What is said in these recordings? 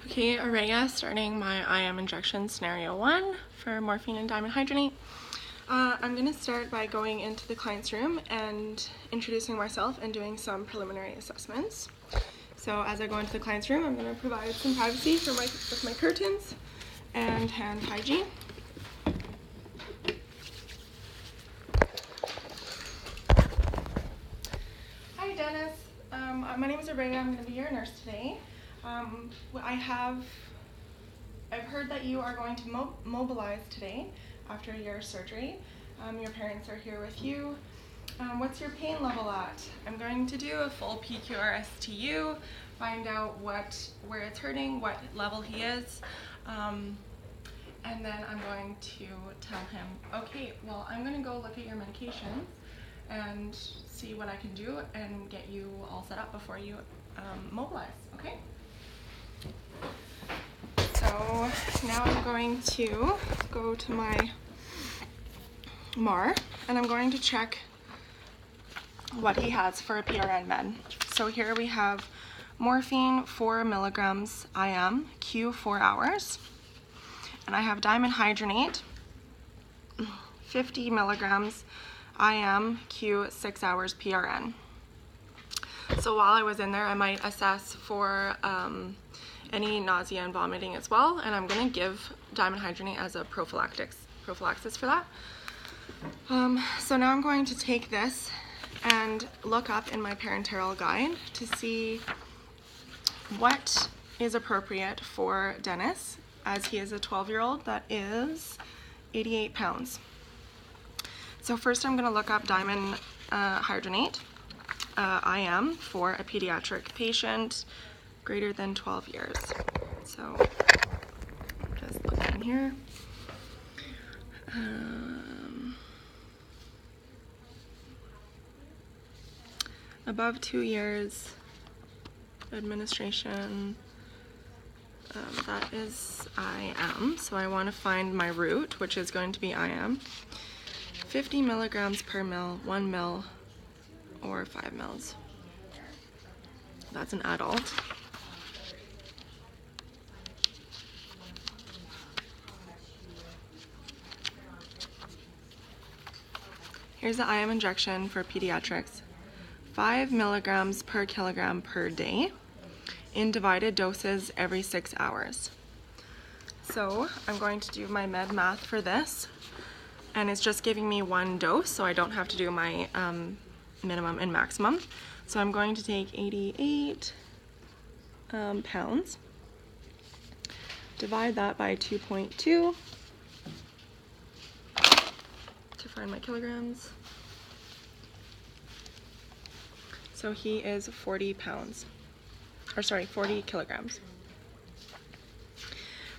Okay, Orea, starting my IM injection scenario 1 for morphine and diamond hydrogenate. I'm going to start by going into the client's room and introducing myself and doing some preliminary assessments. So as I go into the client's room, I'm going to provide some privacy with my curtains and hand hygiene. Hi Dennis, my name is Orea. I'm going to be your nurse today. I've heard that you are going to mobilize today after your surgery. Your parents are here with you. What's your pain level at? I'm going to do a full PQR STU, find out where it's hurting, what level he is, and then I'm going to tell him, okay, well, I'm going to go look at your medications and see what I can do and get you all set up before you mobilize, okay? So now I'm going to go to my MAR and I'm going to check what he has for a PRN med. So here we have morphine 4 milligrams IM, Q 4 hours. And I have diamond hydrogenate 50 milligrams IM, Q 6 hours PRN. So while I was in there, I might assess for any nausea and vomiting as well, and I'm going to give diamond hydrogenate as a prophylaxis for that. So now I'm going to take this and look up in my parenteral guide to see what is appropriate for Dennis, as he is a 12-year-old that is 88 pounds. So first I'm going to look up diamond hydrogenate IM for a pediatric patient greater than 12 years. So just looking here. Above 2 years, administration, that is IM, so I want to find my root, which is going to be IM. 50 milligrams per mil, 1 mil, or 5 mils. That's an adult. Here's the IM injection for pediatrics. 5 milligrams per kilogram per day in divided doses every 6 hours. So I'm going to do my med math for this, and it's just giving me 1 dose, so I don't have to do my minimum and maximum. So I'm going to take 88 pounds, divide that by 2.2 to find my kilograms. So he is 40 pounds, or sorry, 40 kilograms.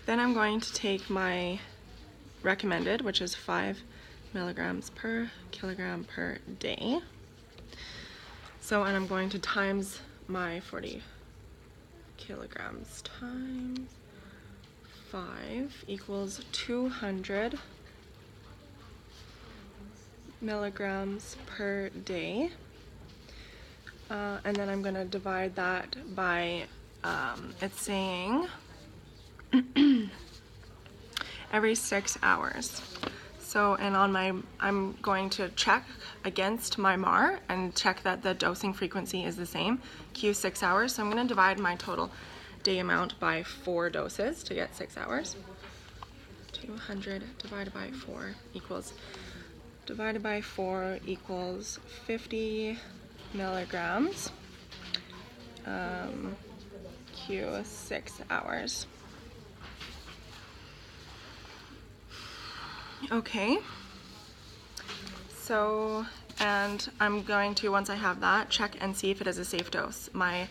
Then I'm going to take my recommended, which is 5 milligrams per kilogram per day. So, and I'm going to times my 40 kilograms times 5 equals 200 milligrams per day. And then I'm going to divide that by, it's saying every 6 hours. So, and on my, I'm going to check against my MAR and check that the dosing frequency is the same, Q 6 hours. So I'm going to divide my total day amount by 4 doses to get 6 hours. 200 divided by 4 equals, 50 milligrams, Q 6 hours. Okay, so, and I'm going to, once I have that, check and see if it is a safe dose. My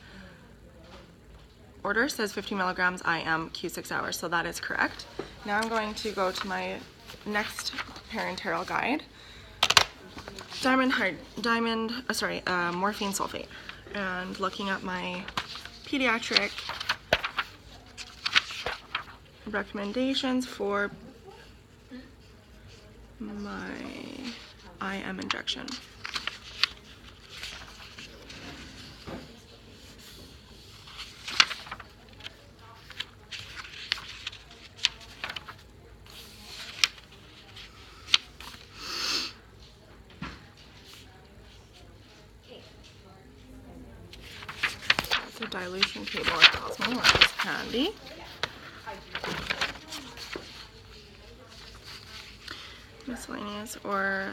order says 50 milligrams IM, Q 6 hours, so that is correct. Now I'm going to go to my next parenteral guide, morphine sulfate, and looking at my pediatric recommendations for my IM injection. measuring table it tells me, which is handy. Miscellaneous, or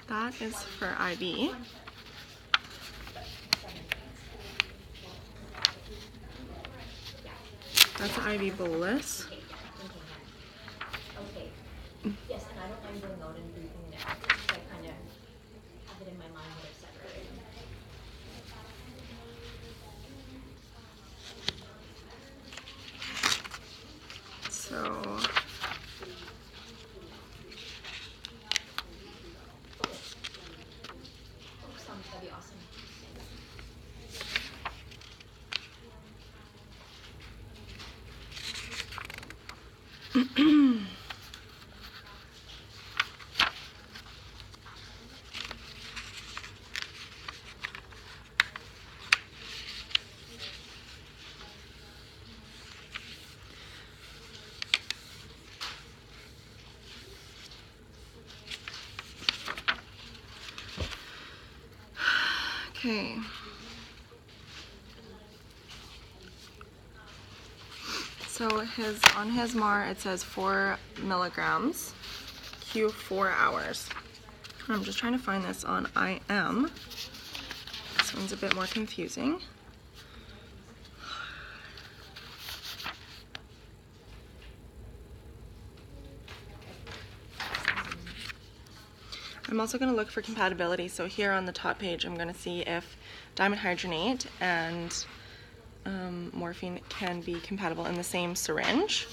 that is for IV. That's IV bolus. Yes, and I don't mind going out and breathing it out, because I kind of have it in my mind what I've said already. So That'd be awesome. okay. So on his MAR it says 4 milligrams, Q 4 hours. I'm just trying to find this on IM. This one's a bit more confusing. I'm also going to look for compatibility. So here on the top page, I'm going to see if dimenhydrinate and morphine can be compatible in the same syringe.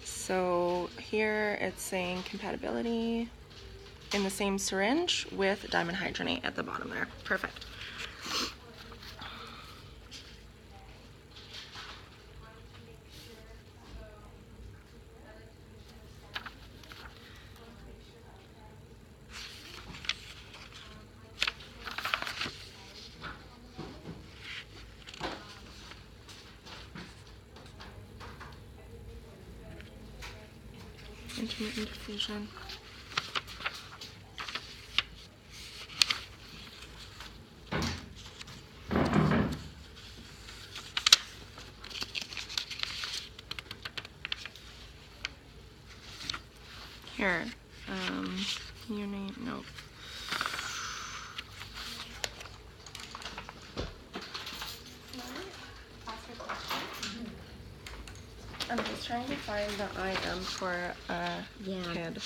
So here it's saying compatibility in the same syringe with dimenhydrinate at the bottom there. Perfect. Intermittent diffusion. Here, unit, nope. I'm just trying to find the IM for a kid.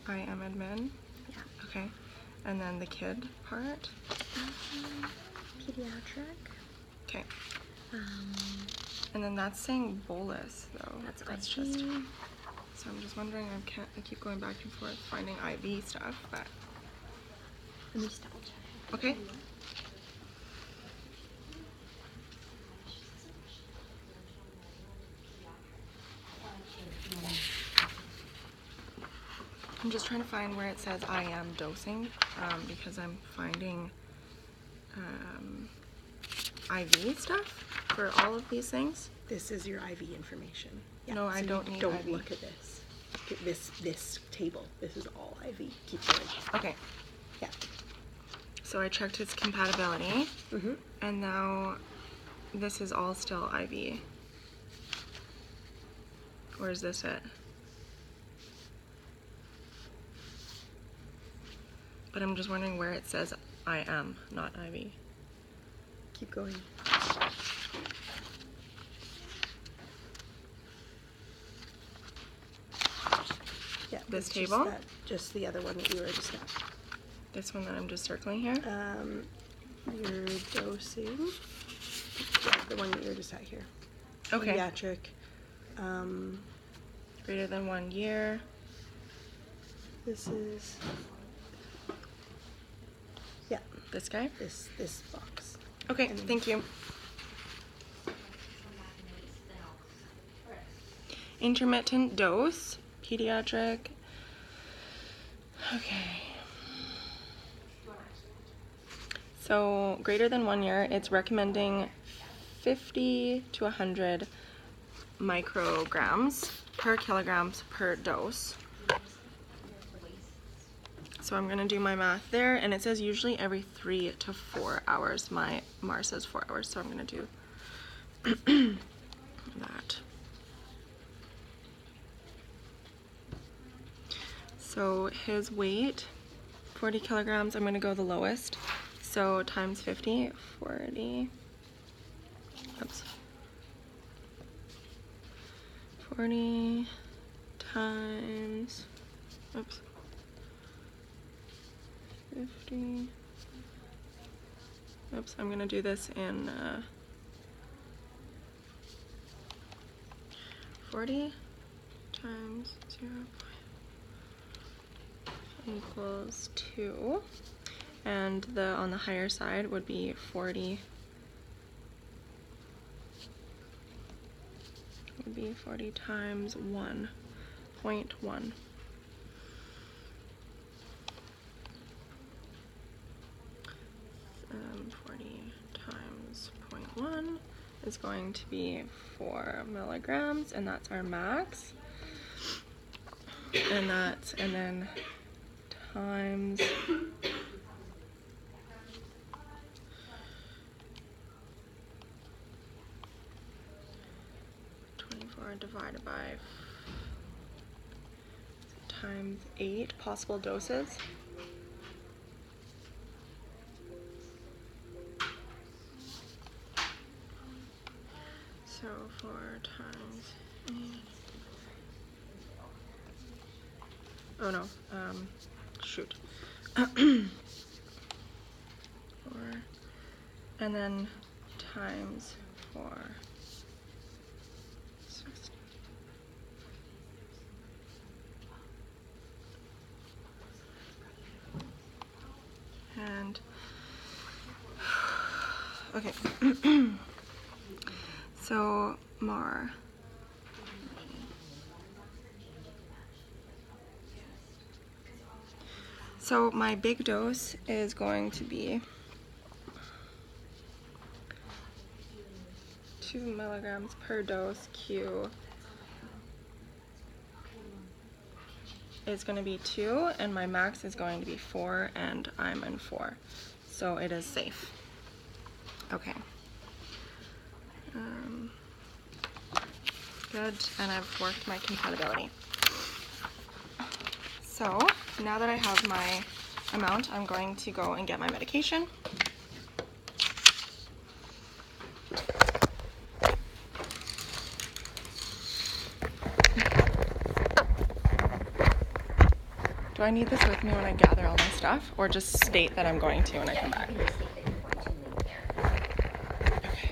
IM admin? Yeah. Okay. And then the kid part? Pediatric. Okay. And then that's saying bolus though. That's just. So I'm just wondering, I keep going back and forth finding IV stuff, but. Let me just double check. Okay. I'm just trying to find where it says IM dosing, because I'm finding IV stuff for all of these things. This is your IV information. Yeah, no, I don't need Don't IV. look at this. This table. This is all IV. Keep going. Okay. Yeah. So I checked its compatibility, Mm-hmm. and now this is all still IV. Or is this it? But I'm just wondering where it says IM, not IV. Keep going. Yeah. This it's table? Just the other one that you were just at. This one that I'm just circling here? Your dosing. Yeah, the one that you were just at here. Okay. Pediatric. Greater than 1 year. This is. Yeah. This guy? This box. Okay, thank you. Intermittent dose, pediatric. Okay. So greater than 1 year, it's recommending 50 to 100 micrograms per kilograms per dose. So I'm gonna do my math there, and it says usually every 3 to 4 hours. My MAR says 4 hours, so I'm gonna do that. So his weight, 40 kilograms, I'm gonna go the lowest. So times 50, 40, oops. 40 times, oops, 50, oops, I'm gonna do this in 40 times 0 equals 2, and the on the higher side would be 40, would be 40 times 1.1. 40 times 0.1 is going to be 4 milligrams, and that's our max. And then times 24 divided by times 8 possible doses. So 4 times 8. Oh no, shoot. 4, and then times 4. 60. And okay. So MAR. So my big dose is going to be 2 milligrams per dose. Q is going to be 2, and my max is going to be 4, and I'm in 4. So it is safe. Okay. Good, and I've worked my compatibility. So now that I have my amount, I'm going to go and get my medication. Do I need this with me when I gather all my stuff, or just state that I'm going to when I come back? You can just state that you're going to leave there. Okay.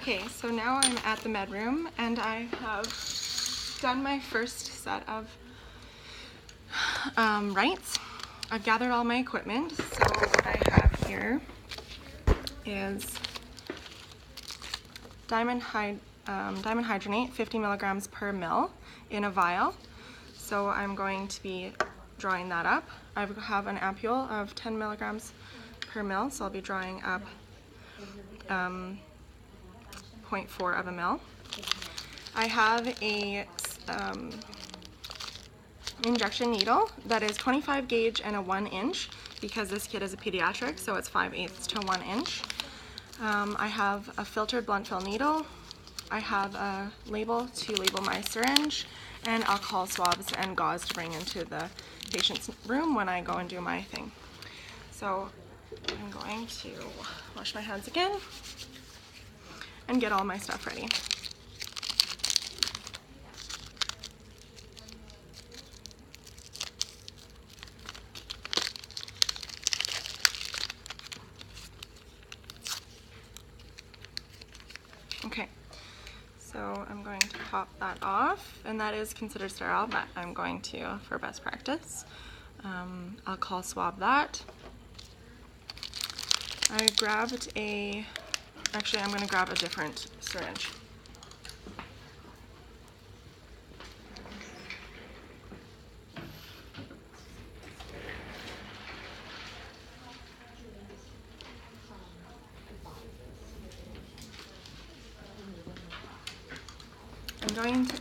Okay, so now I'm at the med room and I have done my first set of rights. I've gathered all my equipment. So what I have here is diamond hydrogenate, 50 milligrams per mil in a vial. So I'm going to be drawing that up. I have an ampule of 10 milligrams per mil, so I'll be drawing up 0.4 of a mil. I have a injection needle that is 25 gauge and a 1 inch because this kid is a pediatric, so it's 5/8 to 1 inch. I have a filtered blunt fill needle. I have a label to label my syringe and alcohol swabs and gauze to bring into the patient's room when I go and do my thing. So I'm going to wash my hands again and get all my stuff ready. Okay, so I'm going to pop that off, and that is considered sterile, but I'm going to, for best practice, alcohol swab that. I grabbed actually I'm going to grab a different syringe.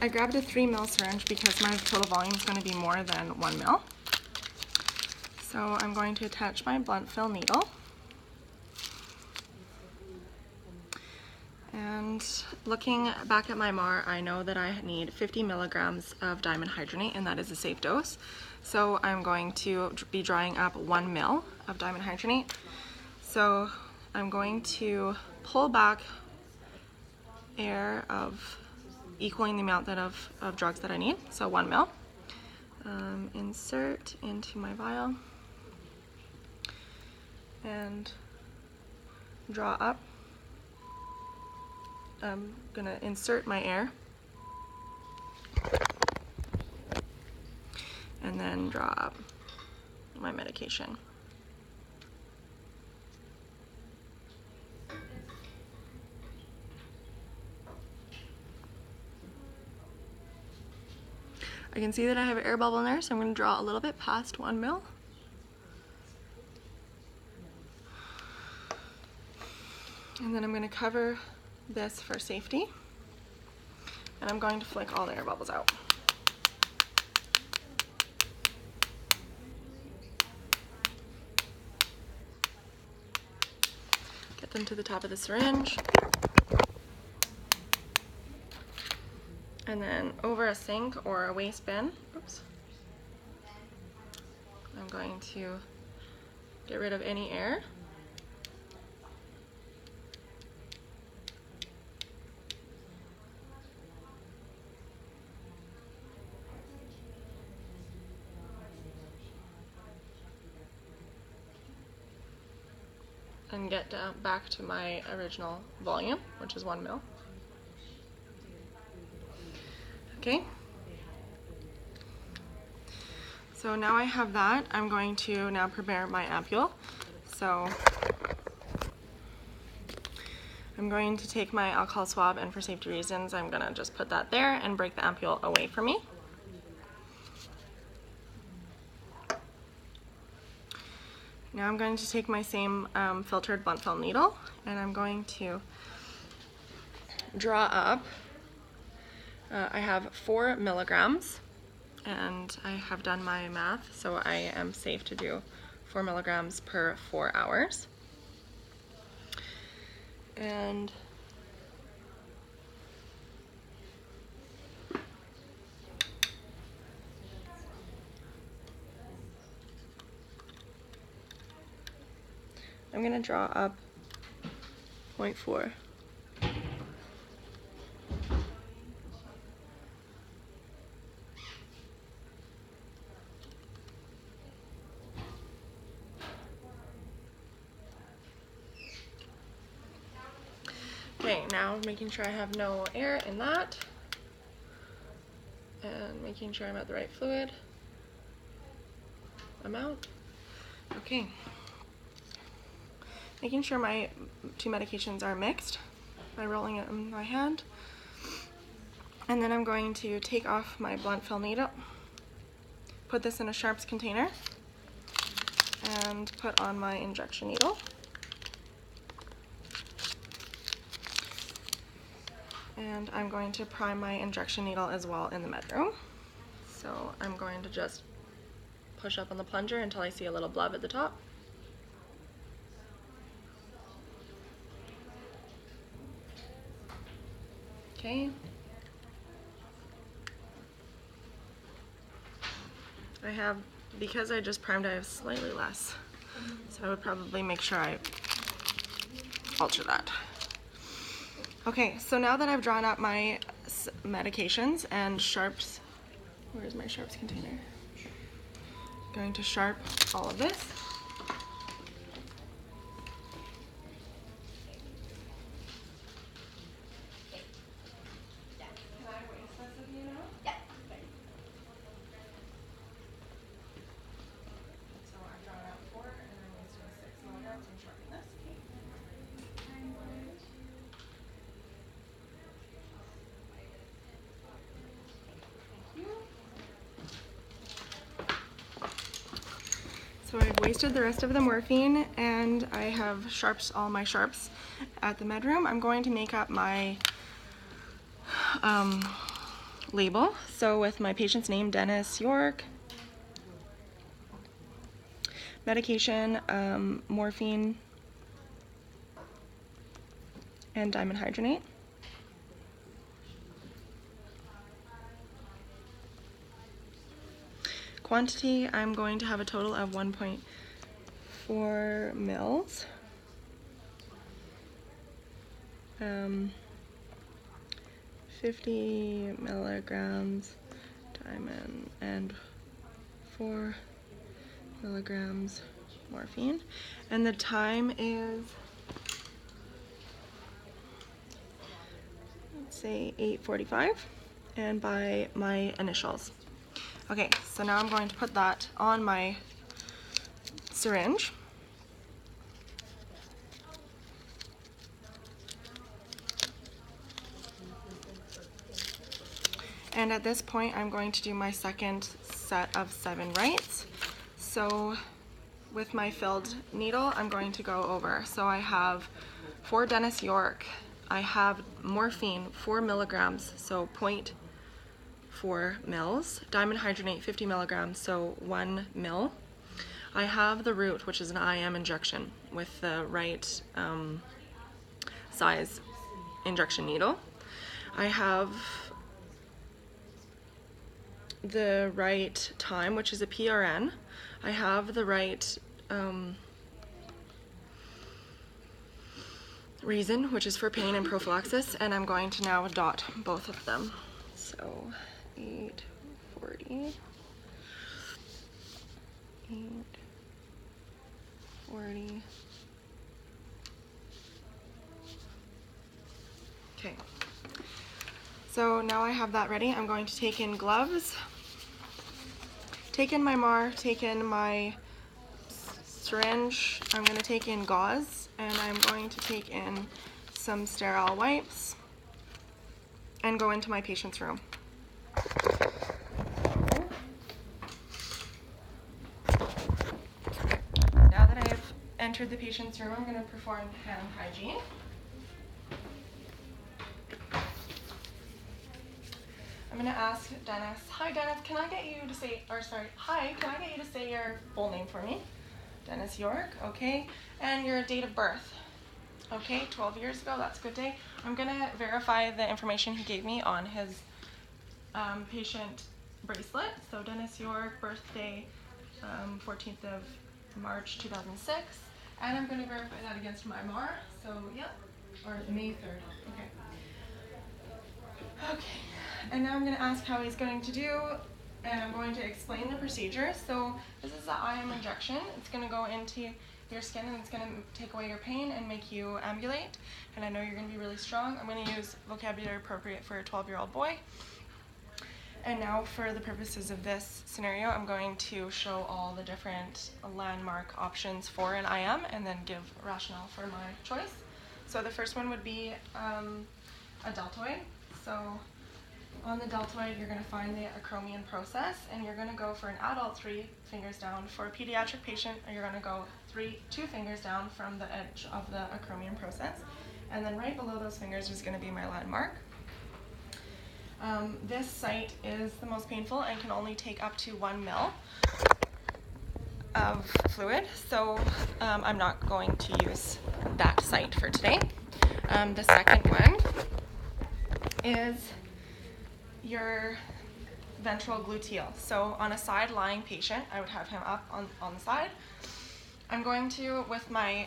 I grabbed a 3 ml syringe because my total volume is going to be more than 1 ml. So I'm going to attach my blunt fill needle. And looking back at my MAR, I know that I need 50 milligrams of diamond hydrogenate, and that is a safe dose. So I'm going to be drawing up 1 ml of diamond hydrogenate. So I'm going to pull back air of equaling the amount of drugs that I need, so 1 ml. Insert into my vial and draw up. I'm gonna insert my air and then draw up my medication. I can see that I have an air bubble in there, so I'm going to draw a little bit past 1 ml. And then I'm going to cover this for safety. And I'm going to flick all the air bubbles out. Get them to the top of the syringe. And then over a sink or a waste bin, I'm going to get rid of any air. And get back to my original volume, which is 1 ml. Okay. So now I have that, I'm going to now prepare my ampule. So I'm going to take my alcohol swab, and for safety reasons, I'm gonna just put that there and break the ampule away from me. Now I'm going to take my same filtered blunt fill needle, and I'm going to draw up. I have 4 milligrams, and I have done my math, so I am safe to do 4 milligrams per 4 hours. And I'm going to draw up 0.4. Okay, now, making sure I have no air in that. And making sure I'm at the right fluid amount. Okay. Making sure my two medications are mixed by rolling it in my hand. And then I'm going to take off my blunt fill needle, put this in a sharps container, and put on my injection needle. And I'm going to prime my injection needle as well in the med room. So I'm going to just push up on the plunger until I see a little blub at the top. Okay. Because I just primed, I have slightly less. So I would probably make sure I alter that. Okay, so now that I've drawn up my medications and sharps, where's my sharps container? Going to sharp all of this. Can I waste this with you now? Yeah. So I've drawn out 4 and I'm wasting 6 milligrams and sharpening this. So I've wasted the rest of the morphine and I have sharps all my sharps at the med room. I'm going to make up my label. So with my patient's name, Dennis York, medication, morphine, and diamond hydronate. Quantity, I'm going to have a total of 1.4 mils. 50 milligrams diamond and 4 milligrams morphine. And the time is, let's say 8:45, and by my initials. Okay, so now I'm going to put that on my syringe. And at this point, I'm going to do my second set of 7 rights. So with my filled needle, I'm going to go over. So I have for Dennis York, I have morphine 4 milligrams, so 0.4 mils. Diamond hydronate 50 milligrams, so 1 mil. I have the root, which is an IM injection with the right size injection needle. I have the right time, which is a PRN. I have the right reason, which is for pain and prophylaxis, and I'm going to now dot both of them. So 8:40, 8:40. Okay. So now I have that ready. I'm going to take in gloves, take in my MAR, take in my syringe. I'm going to take in gauze, and I'm going to take in some sterile wipes and go into my patient's room. Now that I have entered the patient's room, I'm going to perform hand hygiene. I'm going to ask Dennis, hi Dennis, can I get you to say, hi, can I get you to say your full name for me? Dennis York, okay, and your date of birth. Okay, 12 years ago, that's a good day. I'm going to verify the information he gave me on his patient bracelet. So Dennis York, birthday 14th of March 2006, and I'm going to verify that against my MAR, so yep, or May 3rd, okay. Okay, and now I'm going to ask how he's going to do, and I'm going to explain the procedure. So this is the IM injection. It's going to go into your skin, and it's going to take away your pain and make you ambulate. And I know you're going to be really strong. I'm going to use vocabulary appropriate for a 12-year-old boy. And now for the purposes of this scenario, I'm going to show all the different landmark options for an IM and then give rationale for my choice. So the first one would be a deltoid. So on the deltoid, you're going to find the acromion process, and you're going to go for an adult 3 fingers down. For a pediatric patient, you're going to go 2 fingers down from the edge of the acromion process. And then right below those fingers is going to be my landmark. This site is the most painful and can only take up to 1 ml of fluid, so I'm not going to use that site for today. The second one is your ventral gluteal. So on a side lying patient, I would have him up on the side. I'm going to,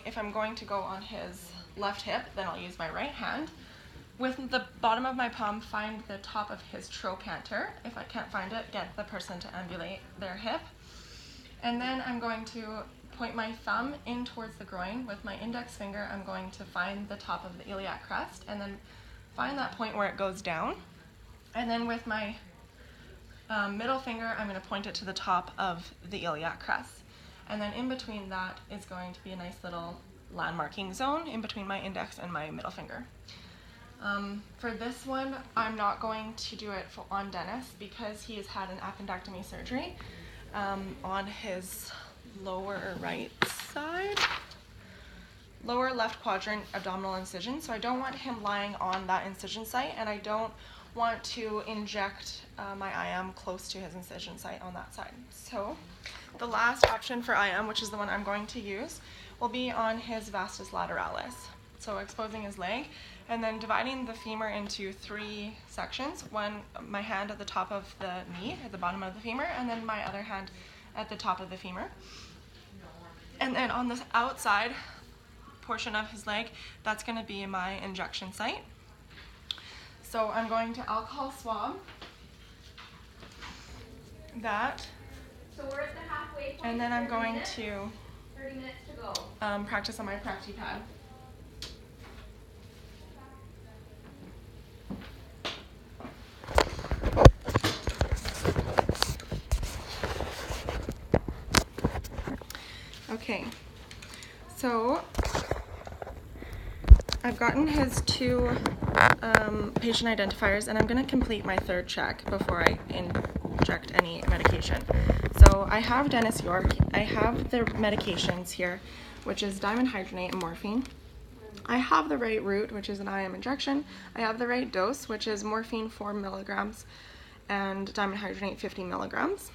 if I'm going to go on his left hip, then I'll use my right hand. With the bottom of my palm, find the top of his trochanter. If I can't find it, get the person to ambulate their hip. And then I'm going to point my thumb in towards the groin. With my index finger, I'm going to find the top of the iliac crest and then find that point where it goes down. And then with my middle finger, I'm going to point it to the top of the iliac crest. And then in between that is going to be a nice little landmarking zone in between my index and my middle finger. For this one, I'm not going to do it on Dennis because he has had an appendectomy surgery on his lower right side, lower left quadrant abdominal incision. So I don't want him lying on that incision site, and I don't want to inject my IM close to his incision site on that side. So the last option for IM, which is the one I'm going to use, will be on his vastus lateralis. So exposing his leg and then dividing the femur into 3 sections. One, my hand at the top of the knee, at the bottom of the femur, and then my other hand at the top of the femur. And then on the outside portion of his leg, that's going to be my injection site. So I'm going to alcohol swab that. So we're at the halfway point. And then I'm going 30 minutes to go. Practice on my practi pad. Okay, so I've gotten his 2 patient identifiers, and I'm going to complete my 3rd check before I inject any medication. So I have Dennis York. I have the medications here, which is diamond hydrogenate and morphine. I have the right route, which is an IM injection. I have the right dose, which is morphine 4 milligrams and diamond hydrogenate 50 milligrams.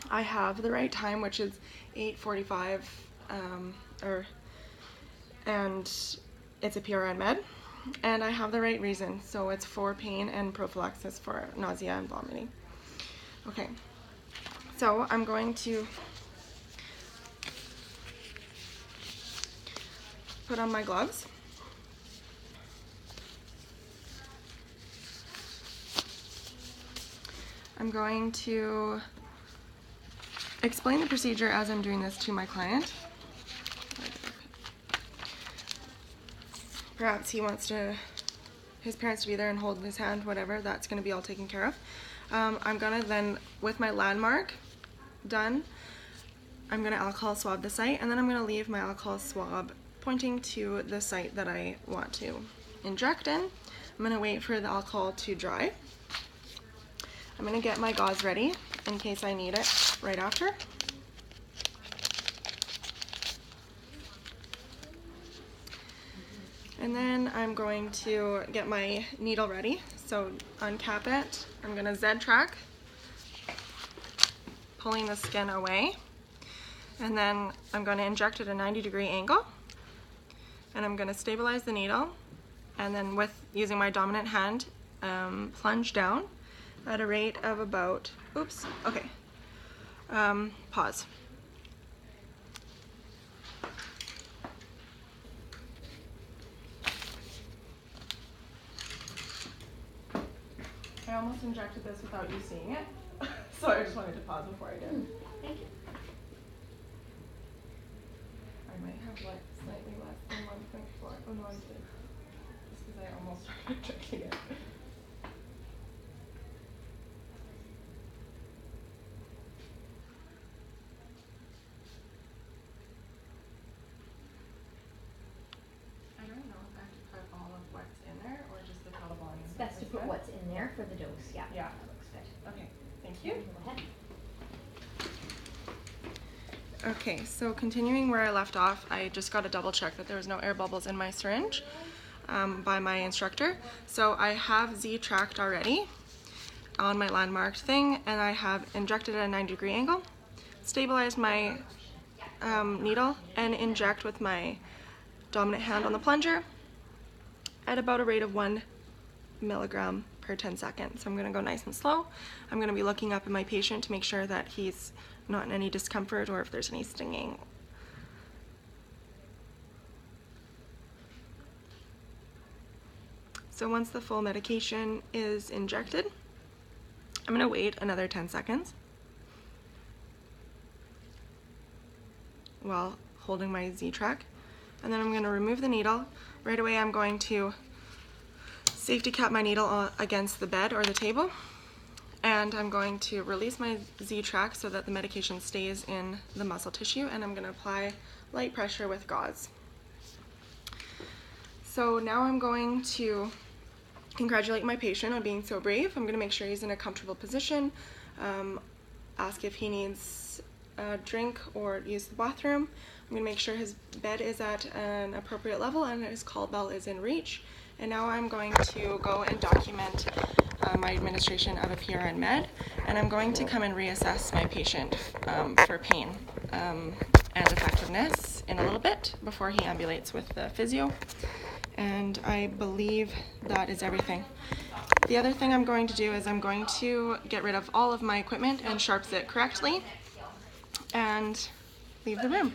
I have the right time, which is 8:45, and it's a PRN med. And I have the right reason, so it's for pain and prophylaxis for nausea and vomiting. Okay, so I'm going to put on my gloves. I'm going to explain the procedure as I'm doing this to my client. Perhaps he wants his parents to be there and hold his hand, whatever, that's going to be all taken care of. I'm going to then, with my landmark done, I'm going to alcohol swab the site, and then I'm going to leave my alcohol swab pointing to the site that I want to inject in. I'm going to wait for the alcohol to dry. I'm going to get my gauze ready in case I need it right after. And then I'm going to get my needle ready. So uncap it. I'm going to Z-track, pulling the skin away. And then I'm going to inject at a 90-degree angle. And I'm going to stabilize the needle. And then using my dominant hand, plunge down at a rate of about, pause. I almost injected this without you seeing it, so I just wanted to pause before I did. Thank you. I'm Checking it. I don't know if I have to put all of what's in there or just the total volume. It's best to put what's in there for the dose. Yeah. Yeah. That looks good. Okay, thank you. Go ahead. Okay, so continuing where I left off, I just got to double check that there was no air bubbles in my syringe by my instructor. So I have Z-tracked already on my landmarked thing, and I have injected at a 90-degree angle, stabilized my needle, and inject with my dominant hand on the plunger at about a rate of 1 milligram per 10 seconds. So I'm going to go nice and slow. I'm going to be looking up at my patient to make sure that he's not in any discomfort or if there's any stinging. So once the full medication is injected, I'm going to wait another 10 seconds while holding my Z-track, and then I'm going to remove the needle. Right away I'm going to safety cap my needle against the bed or the table, and I'm going to release my Z-track so that the medication stays in the muscle tissue, and I'm going to apply light pressure with gauze. So now I'm going to congratulate my patient on being so brave. I'm going to make sure he's in a comfortable position, ask if he needs a drink or use the bathroom. I'm going to make sure his bed is at an appropriate level and his call bell is in reach. And now I'm going to go and document my administration of a PRN med, and I'm going to come and reassess my patient for pain and effectiveness in a little bit before he ambulates with the physio. And I believe that is everything. The other thing I'm going to do is I'm going to get rid of all of my equipment and sharps it correctly and leave the room.